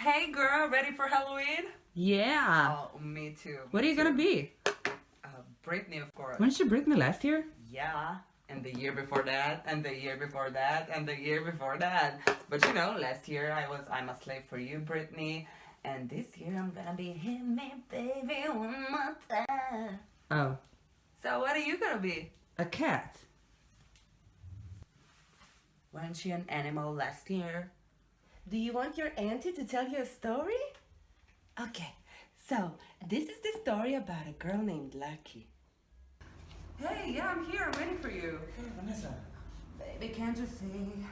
Hey girl, ready for Halloween? Yeah. Oh, me too. What are you gonna be? Britney, of course. When did you Britney last year? Yeah, and the year before that, and the year before that, and the year before that. But you know, last year I'm a slave for you, Britney, and this year I'm gonna be hit me, baby, one more time. Oh, So what are you gonna be? a cat. Weren't she an animal last year? Do you want your auntie to tell you a story? Okay, so this is the story about a girl named Lucky. Hey, yeah, I'm here. I'm ready for you. Hey, Vanessa. Baby, can't you see?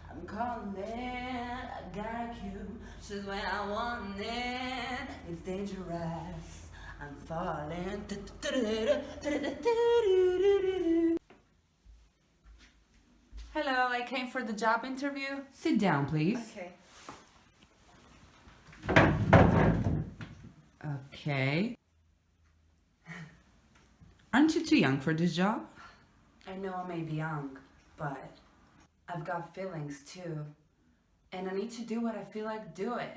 I'm calling, I got you. She's when I want it. It's dangerous. I'm falling. Hello, I came for the job interview. Sit down, please. Okay. Okay. Aren't you too young for this job? I know I may be young, but I've got feelings too. And I need to do what I feel like doing.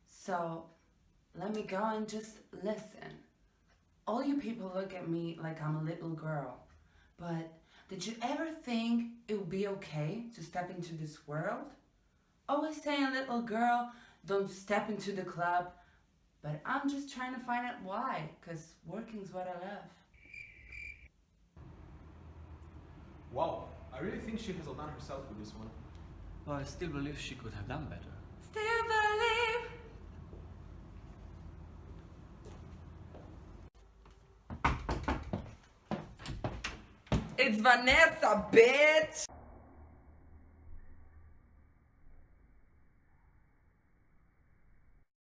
So let me go and just listen. All you people look at me like I'm a little girl. But did you ever think it would be okay to step into this world? Always saying, little girl, don't step into the club. But I'm just trying to find out why, because working's what I love. Wow, I really think she has outdone herself with this one. But I still believe she could have done better. Still believe. It's Vanessa, bitch!